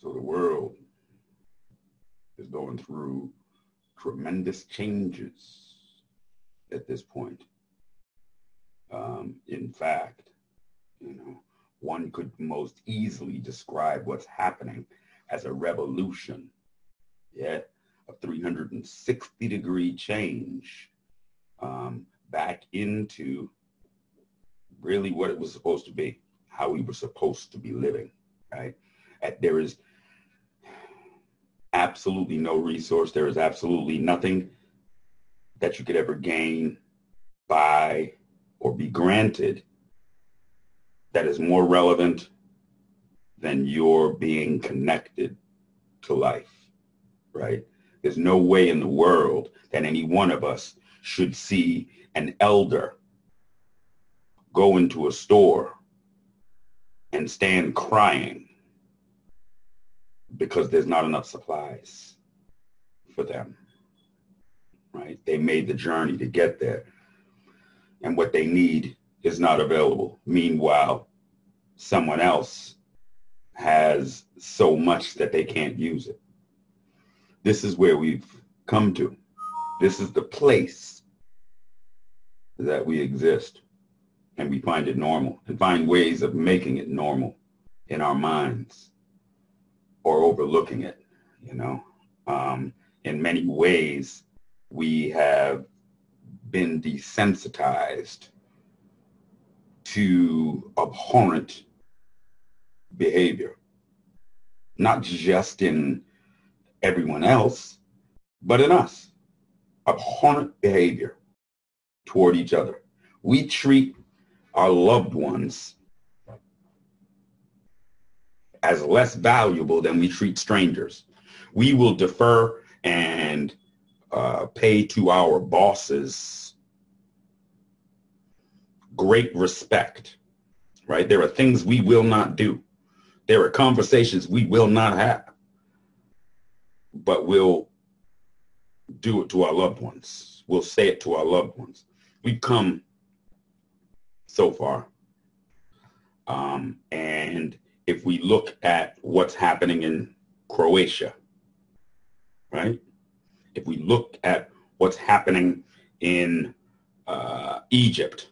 So the world is going through tremendous changes at this point. In fact, one could most easily describe what's happening as a revolution, yeah, a 360-degree change back into really what it was supposed to be, how we were supposed to be living, right? There is absolutely no resource. There is absolutely nothing that you could ever gain, buy, or be granted that is more relevant than your being connected to life, right? There's no way in the world that any one of us should see an elder go into a store and stand crying because there's not enough supplies for them, right? They made the journey to get there, and what they need is not available. Meanwhile, someone else has so much that they can't use it. This is where we've come to. This is the place that we exist, and we find it normal and find ways of making it normal in our minds or overlooking it, In many ways, we have been desensitized to abhorrent behavior, not just in everyone else, but in us. Abhorrent behavior toward each other. We treat our loved ones as less valuable than we treat strangers. We will defer and pay to our bosses great respect, right? There are things we will not do. There are conversations we will not have, but we'll do it to our loved ones. We'll say it to our loved ones. We've come so far. And if we look at what's happening in Croatia, right? If we look at what's happening in Egypt,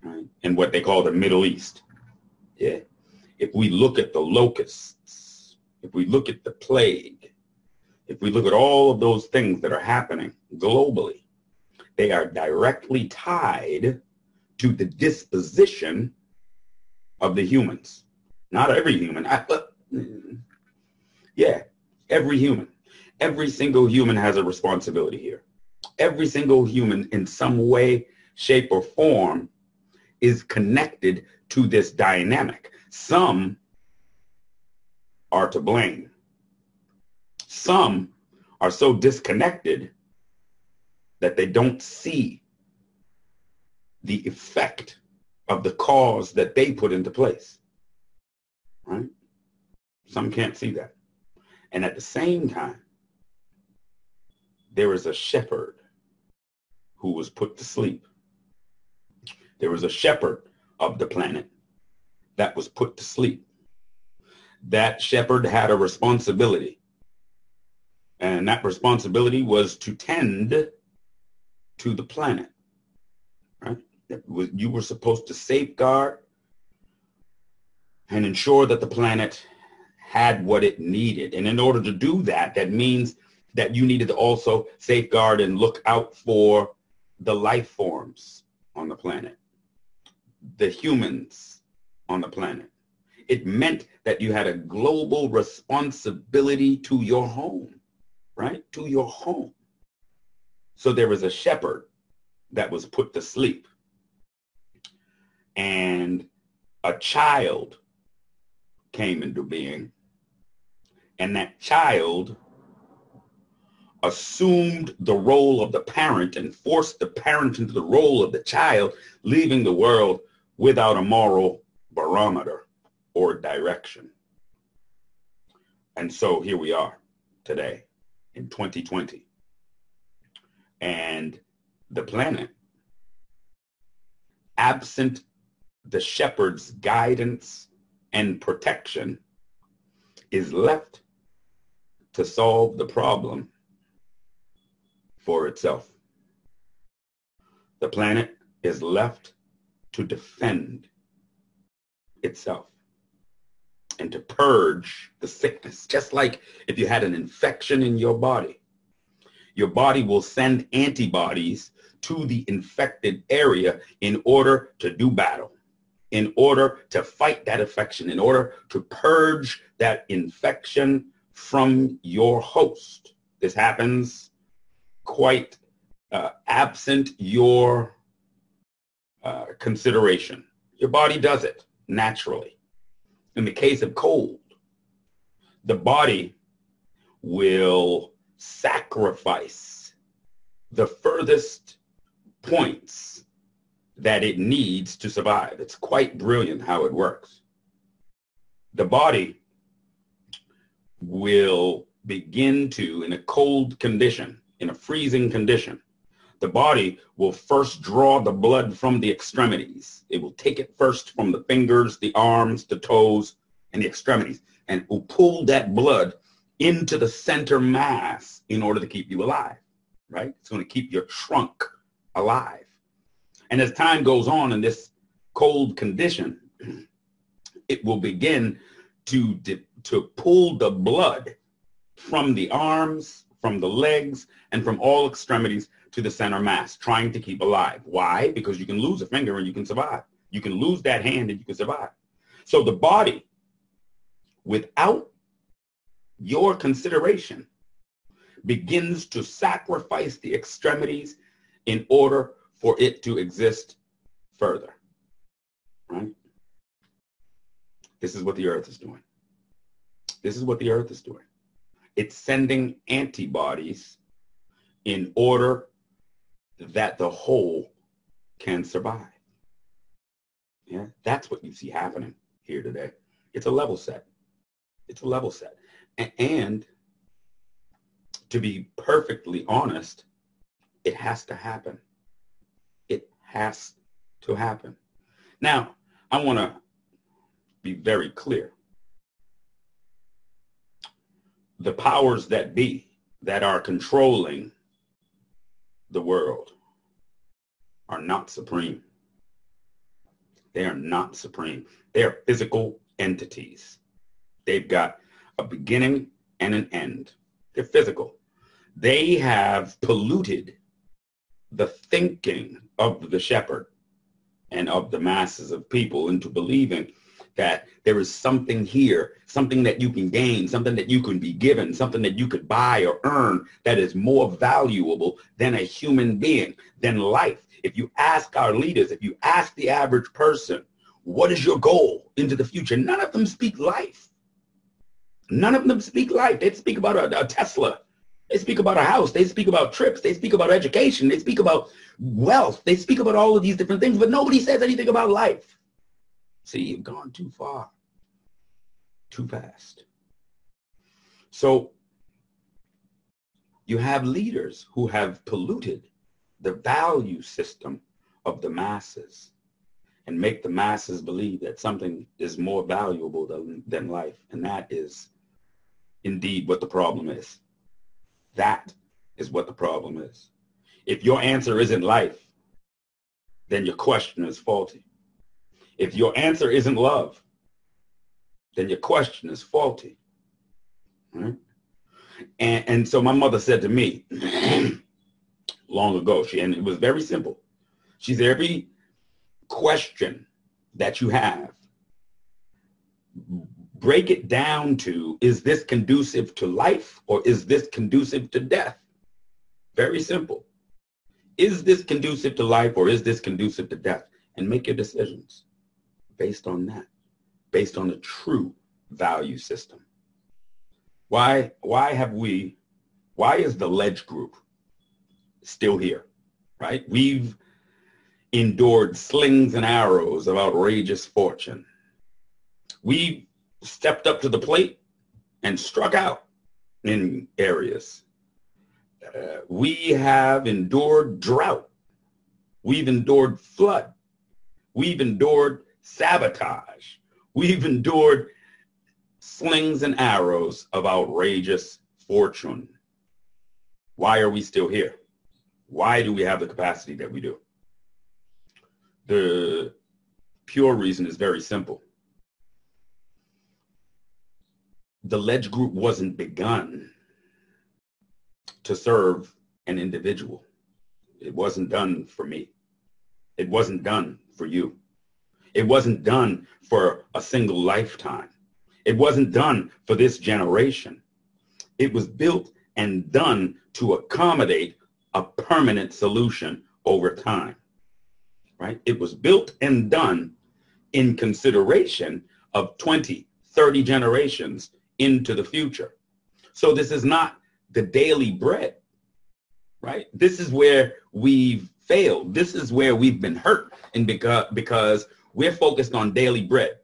right? And what they call the Middle East, yeah. If we look at the locusts, if we look at the plague, if we look at all of those things that are happening globally, they are directly tied to the disposition of the humans. Not every human. Yeah, every human. Every single human has a responsibility here. Every single human in some way, shape, or form is connected to this dynamic. Some are to blame. Some are so disconnected that they don't see the effect of the cause that they put into place, right? Some can't see that. And at the same time, there is a shepherd who was put to sleep. There was a shepherd of the planet that was put to sleep. That shepherd had a responsibility. And that responsibility was to tend to the planet, right? You were supposed to safeguard and ensure that the planet had what it needed. And in order to do that, that means that you needed to also safeguard and look out for the life forms on the planet, the humans on the planet. It meant that you had a global responsibility to your home, right? To your home. So there was a shepherd that was put to sleep. And a child came into being. And that child assumed the role of the parent and forced the parent into the role of the child, leaving the world without a moral barometer or direction. And so here we are today in 2020. And the planet, absent the shepherd's guidance and protection, is left to solve the problem for itself. The planet is left to defend itself and to purge the sickness. Just like if you had an infection in your body will send antibodies to the infected area in order to do battle, in order to fight that infection, in order to purge that infection from your host. This happens quite absent your consideration. Your body does it naturally. In the case of cold, the body will sacrifice the furthest points that it needs to survive. It's quite brilliant how it works. The body will begin to, in a cold condition, in a freezing condition, the body will first draw the blood from the extremities. It will take it first from the fingers, the arms, the toes, and the extremities, and will pull that blood into the center mass in order to keep you alive, right? It's going to keep your trunk alive. And as time goes on in this cold condition, it will begin to pull the blood from the arms, from the legs, and from all extremities to the center mass, trying to keep alive. Why? Because you can lose a finger and you can survive. You can lose that hand and you can survive. So the body, without your consideration, begins to sacrifice the extremities in order for it to exist further, right? This is what the earth is doing. This is what the earth is doing. It's sending antibodies in order that the whole can survive. Yeah, that's what you see happening here today. It's a level set. It's a level set. And to be perfectly honest, it has to happen. It has to happen. Now, I want to be very clear. The powers that be that are controlling the world are not supreme. They are not supreme. They are physical entities. They've got a beginning and an end. They're physical. They have polluted the thinking of the shepherd and of the masses of people into believing that there is something here, something that you can gain, something that you can be given, something that you could buy or earn that is more valuable than a human being, than life. If you ask our leaders, if you ask the average person, what is your goal into the future? None of them speak life. None of them speak life. They speak about a Tesla. They speak about a house. They speak about trips. They speak about education. They speak about wealth. They speak about all of these different things, but nobody says anything about life. See, you've gone too far, too fast. So you have leaders who have polluted the value system of the masses and make the masses believe that something is more valuable than life. And that is indeed what the problem is. That is what the problem is. If your answer isn't life, then your question is faulty. If your answer isn't love, then your question is faulty. Right? And so my mother said to me long ago, and it was very simple. She said, every question that you have, break it down to, is this conducive to life or is this conducive to death? Very simple. Is this conducive to life or is this conducive to death? And make your decisions based on that, based on the true value system. Why is the Ledge Group still here, right? We've endured slings and arrows of outrageous fortune. We stepped up to the plate and struck out in areas. We have endured drought. We've endured flood. We've endured sabotage. We've endured slings and arrows of outrageous fortune. Why are we still here? Why do we have the capacity that we do? The pure reason is very simple. The Ledge Group wasn't begun to serve an individual. It wasn't done for me. It wasn't done for you. It wasn't done for a single lifetime. It wasn't done for this generation. It was built and done to accommodate a permanent solution over time, right? It was built and done in consideration of 20, 30 generations into the future. So this is not the daily bread, right? This is where we've failed. This is where we've been hurt, and because we're focused on daily bread,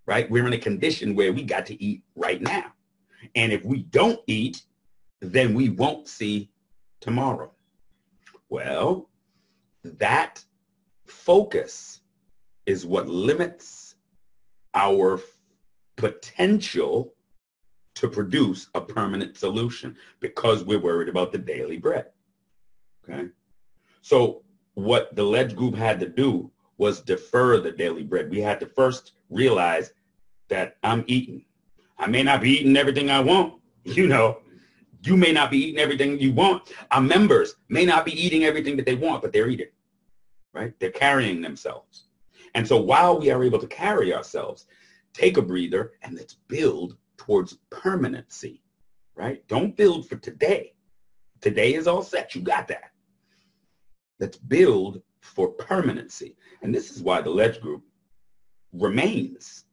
right? We're in a condition where we got to eat right now. And if we don't eat, then we won't see tomorrow. Well, that focus is what limits our potential to produce a permanent solution, because we're worried about the daily bread. Okay. So what the Ledge Group had to do was defer the daily bread. We had to first realize that I'm eating. I may not be eating everything I want. You know, you may not be eating everything you want. Our members may not be eating everything that they want, but they're eating, right? They're carrying themselves. And so while we are able to carry ourselves, take a breather and let's build towards permanency, right? Don't build for today. Today is all set. You got that. Let's build for permanency. And this is why the Ledge Group remains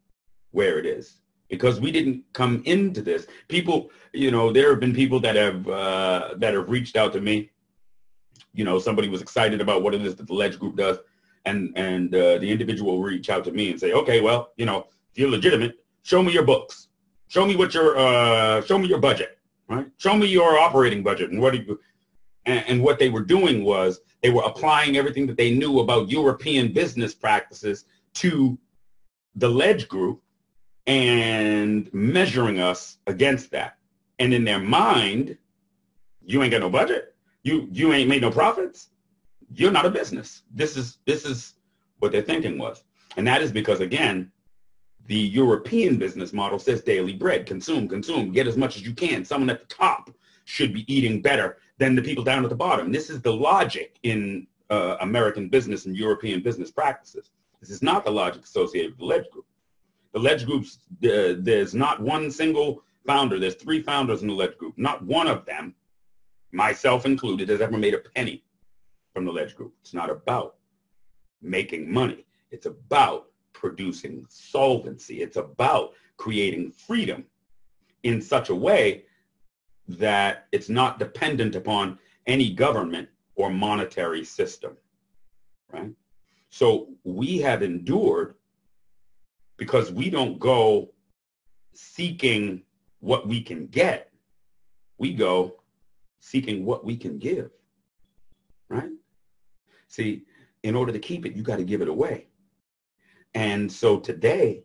where it is, because we didn't come into this. People, you know, there have been people that have reached out to me. You know, somebody was excited about what it is that the Ledge Group does, and the individual will reach out to me and say, okay, well, you know, if you're legitimate, show me your books. Show me what show me your budget, right? Show me your operating budget. And what they were doing was they were applying everything that they knew about European business practices to the Ledge Group and measuring us against that. And in their mind, you ain't got no budget. You ain't made no profits. You're not a business. This is what their thinking was. And that is because, again, the European business model says daily bread, consume, get as much as you can. Someone at the top should be eating better than the people down at the bottom. This is the logic in American business and European business practices. This is not the logic associated with the Ledge Group. The Ledge Groups, there's not one single founder. There's 3 founders in the Ledge Group. Not one of them, myself included, has ever made a penny from the Ledge Group. It's not about making money. It's about producing solvency. It's about creating freedom in such a way that it's not dependent upon any government or monetary system, right? So we have endured because we don't go seeking what we can get. We go seeking what we can give, right? See, in order to keep it, you got to give it away. And so today,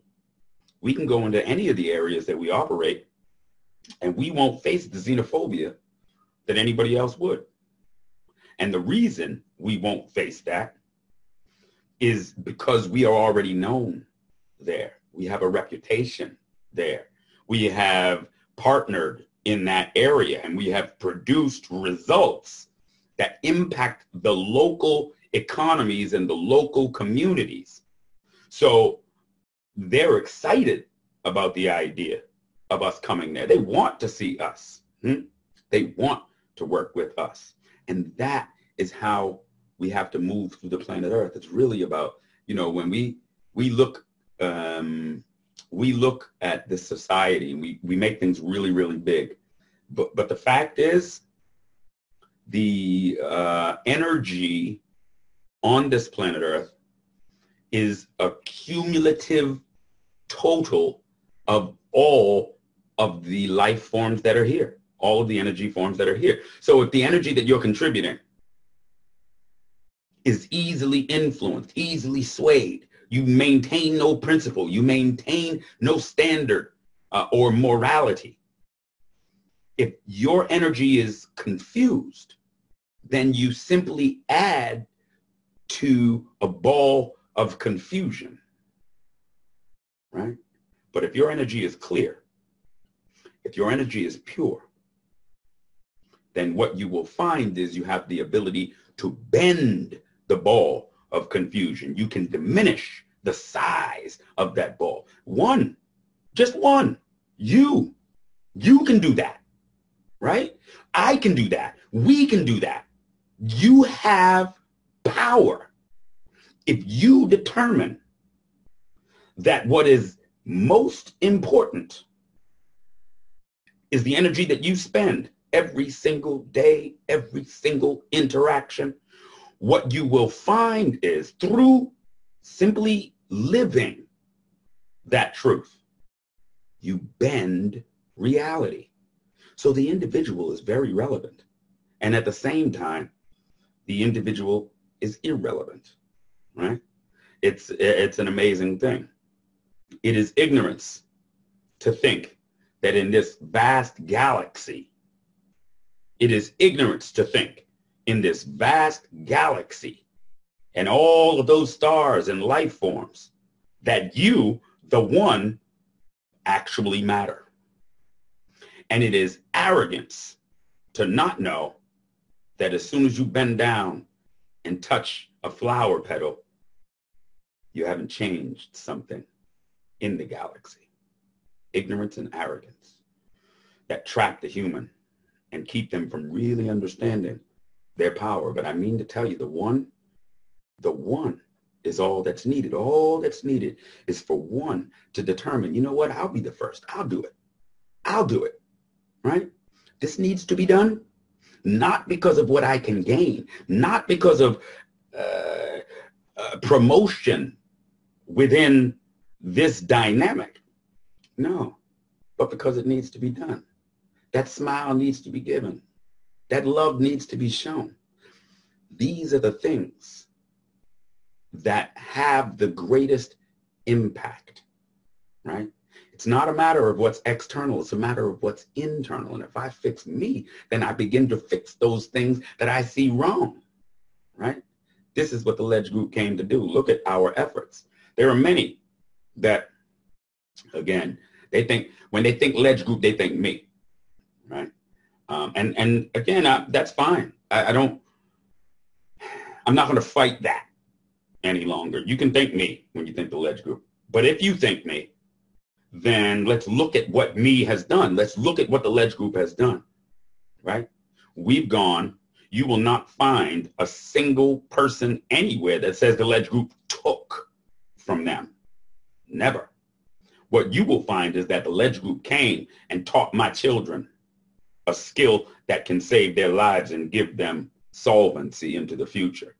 we can go into any of the areas that we operate, and we won't face the xenophobia that anybody else would. And the reason we won't face that is because we are already known there. We have a reputation there. We have partnered in that area, and we have produced results that impact the local economies and the local communities. So they're excited about the idea of us coming there. They want to see us. They want to work with us. And that is how we have to move through the planet Earth. It's really about, you know, when we look at this society, we make things really, really big. But the fact is, the energy on this planet Earth is a cumulative total of all of the life forms that are here, all of the energy forms that are here. So if the energy that you're contributing is easily influenced, easily swayed, you maintain no principle, you maintain no standard, or morality. If your energy is confused, then you simply add to a ball of confusion, right? But if your energy is clear, if your energy is pure, then what you will find is you have the ability to bend the ball of confusion. You can diminish the size of that ball. One, just one. You can do that, right? I can do that. We can do that. You have power. If you determine that what is most important is the energy that you spend every single day, every single interaction, what you will find is through simply living that truth, you bend reality. So the individual is very relevant. And at the same time, the individual is irrelevant, right? It's an amazing thing. It is ignorance to think that in this vast galaxy, it is ignorance to think in this vast galaxy and all of those stars and life forms that you, the one, actually matter. And it is arrogance to not know that as soon as you bend down and touch a flower petal, you haven't changed something in the galaxy. Ignorance and arrogance that trap the human and keep them from really understanding their power. But I mean to tell you, the one is all that's needed. All that's needed is for one to determine, you know what, I'll be the first. I'll do it. I'll do it, right? This needs to be done, not because of what I can gain, not because of promotion within this dynamic. No, but because it needs to be done. That smile needs to be given. That love needs to be shown. These are the things that have the greatest impact, right? It's not a matter of what's external. It's a matter of what's internal. And if I fix me, then I begin to fix those things that I see wrong, right? This is what the Ledge Group came to do. Look at our efforts. There are many that, again, they think, when they think Ledge Group, they think me, right? And again, that's fine. I'm not going to fight that any longer. You can thank me when you think the Ledge Group. But if you think me, then let's look at what me has done. Let's look at what the Ledge Group has done, right? We've gone. You will not find a single person anywhere that says the Ledge Group took from them. Never. What you will find is that the Ledge Group came and taught my children a skill that can save their lives and give them solvency into the future.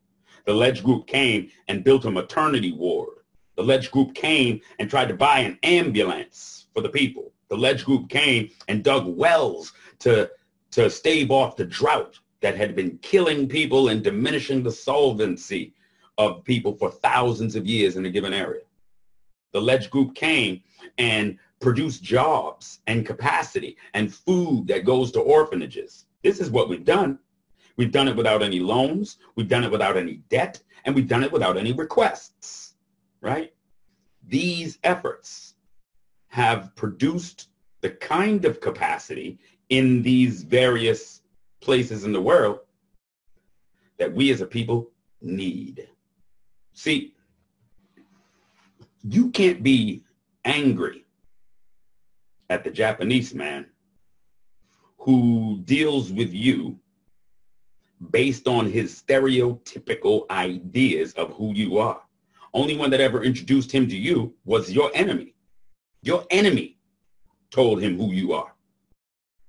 The Ledge Group came and built a maternity ward. The Ledge Group came and tried to buy an ambulance for the people. The Ledge Group came and dug wells to stave off the drought that had been killing people and diminishing the solvency of people for thousands of years in a given area. The Ledge Group came and produced jobs and capacity and food that goes to orphanages. This is what we've done. We've done it without any loans. We've done it without any debt. And we've done it without any requests, right? These efforts have produced the kind of capacity in these various places in the world that we as a people need. See, you can't be angry at the Japanese man who deals with you based on his stereotypical ideas of who you are. Only one that ever introduced him to you was your enemy. Your enemy told him who you are,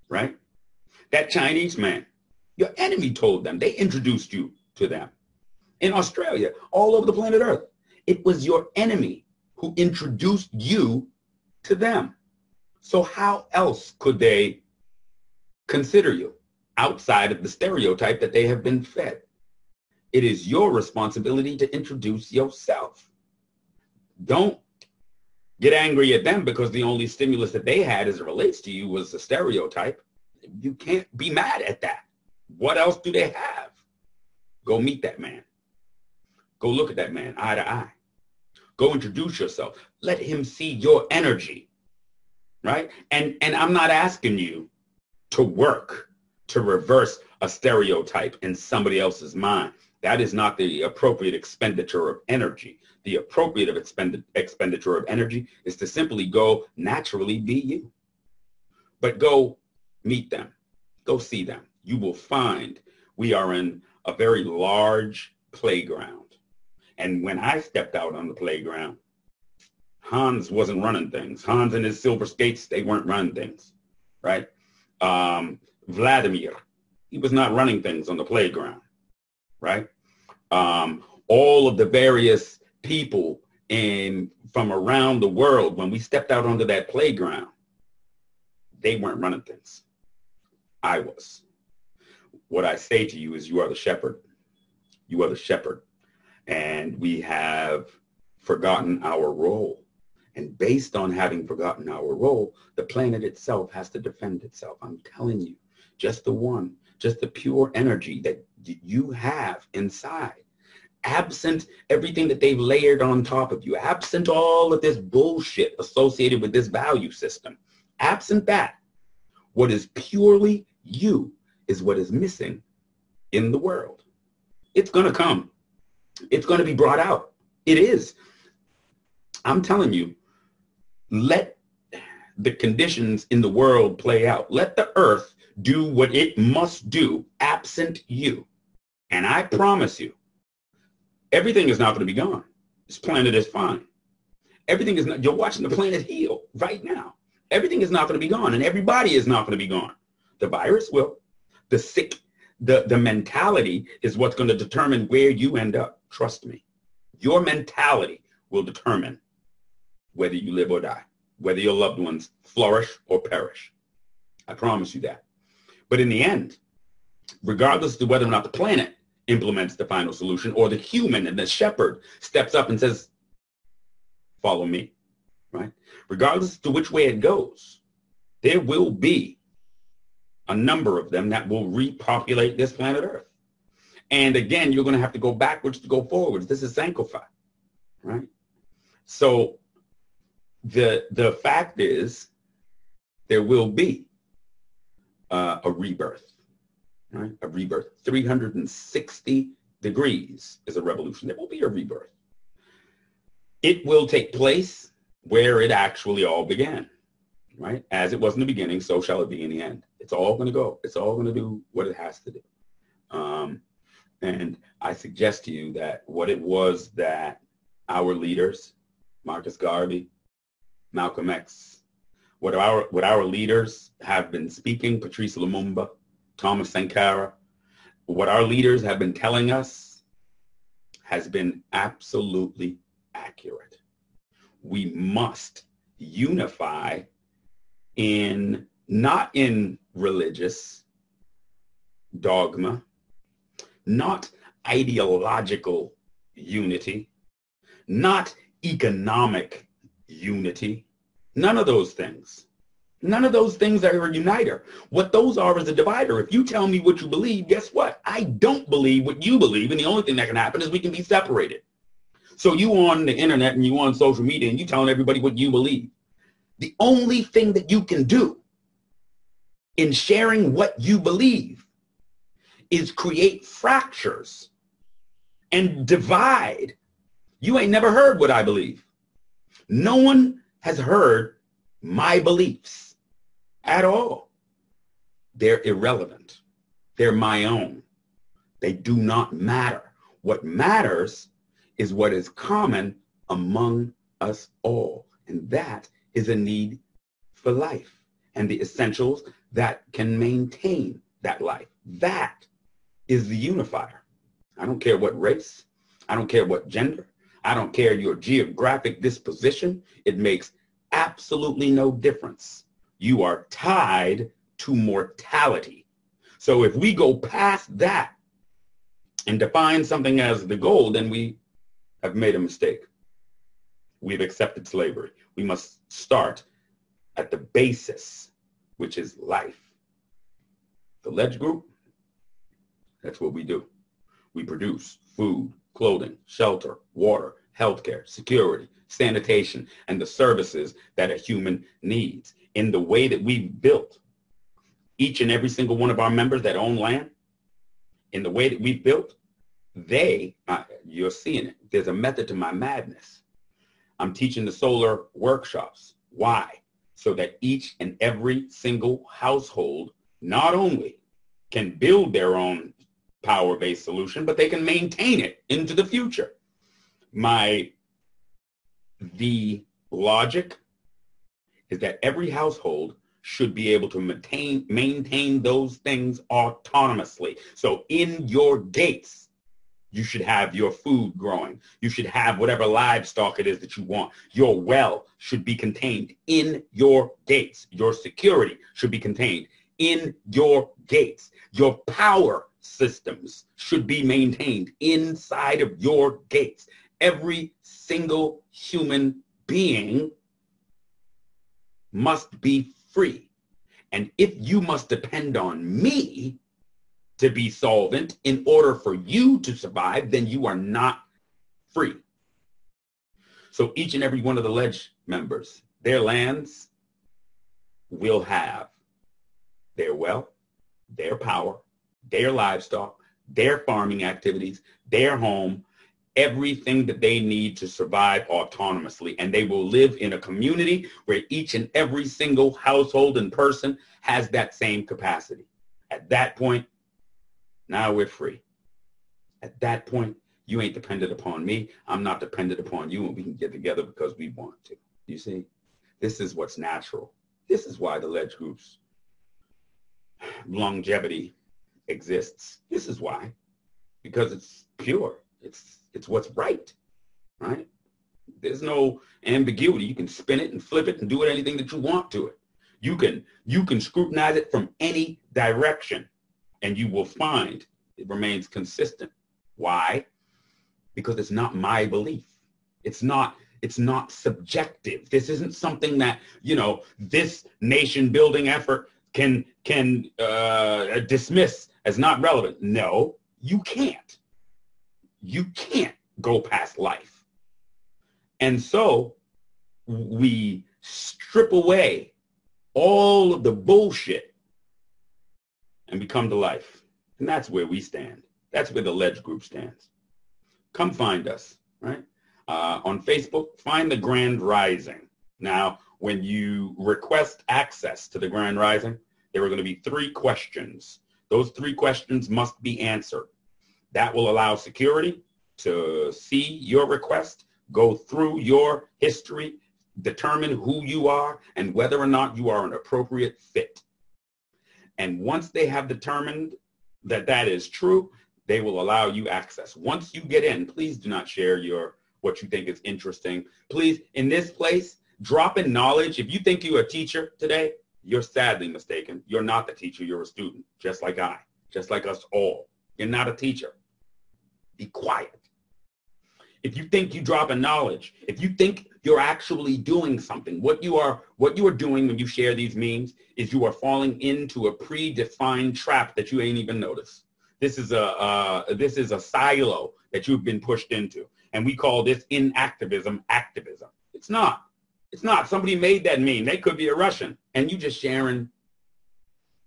right? That Chinese man, your enemy told them. They introduced you to them. In Australia, all over the planet Earth, it was your enemy who introduced you to them. So how else could they consider you outside of the stereotype that they have been fed? It is your responsibility to introduce yourself. Don't get angry at them because the only stimulus that they had as it relates to you was a stereotype. You can't be mad at that. What else do they have? Go meet that man. Go look at that man eye to eye. Go introduce yourself. Let him see your energy, right? And I'm not asking you to work to reverse a stereotype in somebody else's mind. That is not the appropriate expenditure of energy. The appropriate expenditure of energy is to simply go naturally be you. But go meet them. Go see them. You will find we are in a very large playground. And when I stepped out on the playground, Hans wasn't running things. Hans and his silver skates, they weren't running things, right? Vladimir, he was not running things on the playground, right? All of the various people from around the world, when we stepped out onto that playground, they weren't running things. I was. What I say to you is you are the shepherd. You are the shepherd. And we have forgotten our role. And based on having forgotten our role, the planet itself has to defend itself. I'm telling you, just the pure energy that you have inside, absent everything that they've layered on top of you, absent all of this bullshit associated with this value system, absent that, what is purely you is what is missing in the world. It's going to come. It's going to be brought out. It is. I'm telling you, let the conditions in the world play out. Let the earth do what it must do absent you. And I promise you, everything is not going to be gone. This planet is fine. Everything is not, you're watching the planet heal right now. Everything is not going to be gone, and everybody is not going to be gone. The virus will. The sick, the mentality is what's going to determine where you end up. Trust me. Your mentality will determine whether you live or die, whether your loved ones flourish or perish. I promise you that. But in the end, regardless of whether or not the planet implements the final solution or the human and the shepherd steps up and says, follow me, right? Regardless to which way it goes, there will be a number of them that will repopulate this planet Earth. And again, you're going to have to go backwards to go forwards. This is Sankofa, right? So the fact is, there will be a rebirth, right? A rebirth. 360 degrees is a revolution. There will be a rebirth. It will take place where it actually all began, right? As it was in the beginning, so shall it be in the end. It's all going to go. It's all going to do what it has to do. And I suggest to you that what it was that our leaders, Marcus Garvey, Malcolm X, what our leaders have been speaking, Patrice Lumumba, Thomas Sankara, what our leaders have been telling us has been absolutely accurate. We must unify not in religious dogma, not ideological unity, not economic unity, none of those things. None of those things are a uniter. What those are is a divider. If you tell me what you believe, guess what? I don't believe what you believe, and the only thing that can happen is we can be separated. So you on the internet and you on social media and you telling everybody what you believe. The only thing that you can do in sharing what you believe is create fractures and divide. You ain't never heard what I believe. No one has heard my beliefs at all. They're irrelevant. They're my own. They do not matter. What matters is what is common among us all. And that is a need for life and the essentials that can maintain that life. That is the unifier. I don't care what race. I don't care what gender. I don't care your geographic disposition. It makes absolutely no difference. You are tied to mortality. So if we go past that and define something as the goal, then we have made a mistake. We've accepted slavery. We must start at the basis, which is life. The Ledge Group, that's what we do. We produce food, clothing, shelter, water, healthcare, security, sanitation, and the services that a human needs in the way that we've built. Each and every single one of our members that own land, in the way that we've built, you're seeing it. There's a method to my madness. I'm teaching the solar workshops. Why? So that each and every single household not only can build their own power-based solution, but they can maintain it into the future. The logic is that every household should be able to maintain those things autonomously. So in your gates, you should have your food growing. You should have whatever livestock it is that you want. Your well should be contained in your gates. Your security should be contained in your gates. Your power systems should be maintained inside of your gates. Every single human being must be free. And if you must depend on me to be solvent in order for you to survive, then you are not free. So each and every one of the Ledge members, their lands will have their wealth, their power, their livestock, their farming activities, their home, everything that they need to survive autonomously. And they will live in a community where each and every single household and person has that same capacity. At that point, now we're free. At that point, you ain't dependent upon me. I'm not dependent upon you, and we can get together because we want to. You see, this is what's natural. This is why the Ledge Group's longevity exists. This is why, because it's pure. It's what's right, right? There's no ambiguity. You can spin it and flip it and do anything that you want to it. You can scrutinize it from any direction, and you will find it remains consistent. Why? Because it's not my belief. It's not subjective. This isn't something that, this nation building effort can dismiss as not relevant. No, you can't. You can't go past life. And so we strip away all of the bullshit and become the life. And that's where we stand. That's where the Ledge Group stands. Come find us, right? On Facebook, find the Grand Rising. Now, when you request access to the Grand Rising, there are going to be 3 questions. Those 3 questions must be answered. That will allow security to see your request, go through your history, determine who you are and whether or not you are an appropriate fit. And once they have determined that that is true, they will allow you access. Once you get in, please do not share what you think is interesting. Please, in this place, drop in knowledge. If you think you're a teacher today, you're sadly mistaken. You're not the teacher, you're a student, just like us all. You're not a teacher. Be quiet. If you think you drop in knowledge, if you think you're actually doing something, what you are doing when you share these memes is you are falling into a predefined trap that you ain't even noticed. This is a silo that you've been pushed into, and we call this inactivism activism. It's not. It's not. Somebody made that meme. They could be a Russian, and you just sharing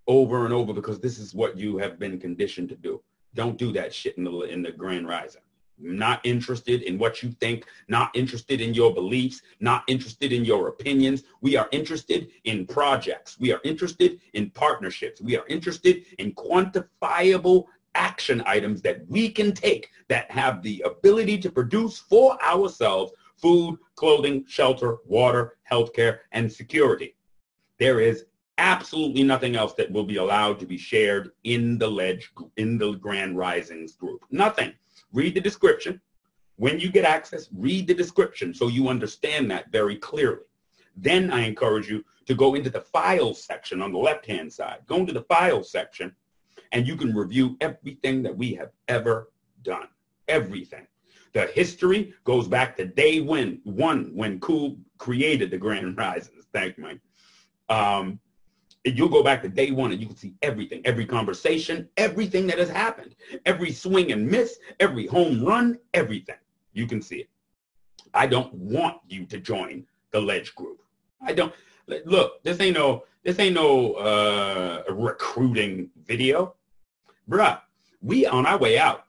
over and over because this is what you have been conditioned to do. Don't do that shit in the Grand Rising. Not interested in what you think, not interested in your beliefs, not interested in your opinions. We are interested in projects. We are interested in partnerships. We are interested in quantifiable action items that we can take that have the ability to produce for ourselves food, clothing, shelter, water, healthcare, and security. There is absolutely nothing else that will be allowed to be shared in the Grand Risings group. Nothing. Read the description. When you get access, read the description so you understand that very clearly. Then I encourage you to go into the files section on the left-hand side. Go into the files section, and you can review everything that we have ever done. Everything. The history goes back to day one when Cool created the Grand Risings. Thank you, Mike. You'll go back to day one and you can see everything, every conversation, everything that has happened, every swing and miss, every home run, everything. You can see it. I don't want you to join the Ledge Group. I don't. Look, this ain't no recruiting video. Bruh, we on our way out,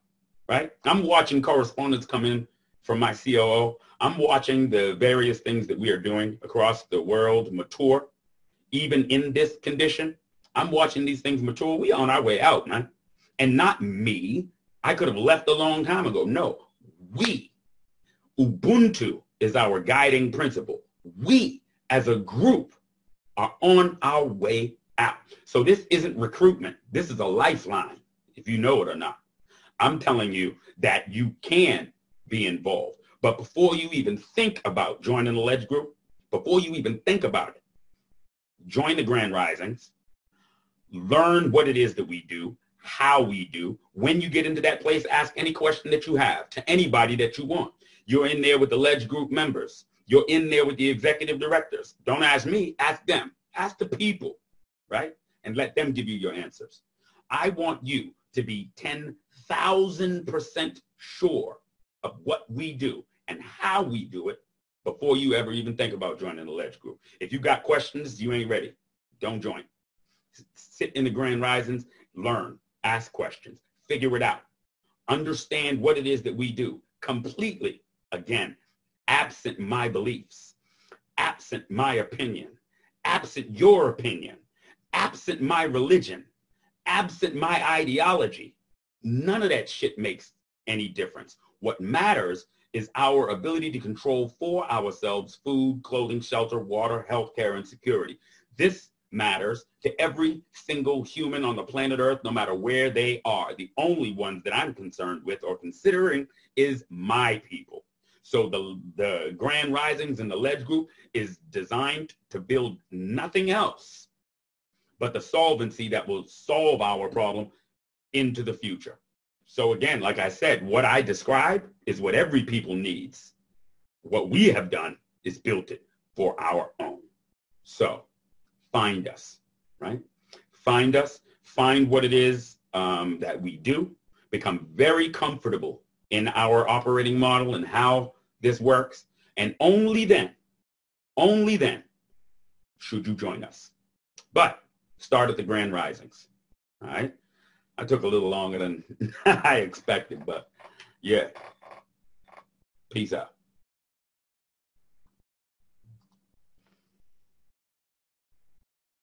right? I'm watching correspondence come in from my COO. I'm watching the various things that we are doing across the world mature. Even in this condition, I'm watching these things mature. We on our way out, man. And not me. I could have left a long time ago. No, we. Ubuntu is our guiding principle. We, as a group, are on our way out. So this isn't recruitment. This is a lifeline, if you know it or not. I'm telling you that you can be involved. But before you even think about joining the Ledge Group, before you even think about it, join the Grand Risings, learn what it is that we do, how we do. When you get into that place, ask any question that you have to anybody that you want. You're in there with the Ledge Group members. You're in there with the executive directors. Don't ask me, ask them. Ask the people, right? And let them give you your answers. I want you to be 10,000% sure of what we do and how we do it before you ever even think about joining the Ledge Group. If you got questions, you ain't ready. Don't join. Sit in the Grand Risings, learn, ask questions, figure it out. Understand what it is that we do completely. Again, absent my beliefs, absent my opinion, absent your opinion, absent my religion, absent my ideology. None of that shit makes any difference. What matters is our ability to control for ourselves food, clothing, shelter, water, healthcare, and security. This matters to every single human on the planet Earth, no matter where they are. The only ones that I'm concerned with or considering is my people. So the Grand Risings and the Ledge Group is designed to build nothing else but the solvency that will solve our problem into the future. So again, like I said, what I describe is what every people needs. What we have done is built it for our own. So find us, right? Find us, find what it is that we do, become very comfortable in our operating model and how this works. And only then should you join us. But start at the Grand Risings, all right? I took a little longer than I expected, but yeah. Peace out.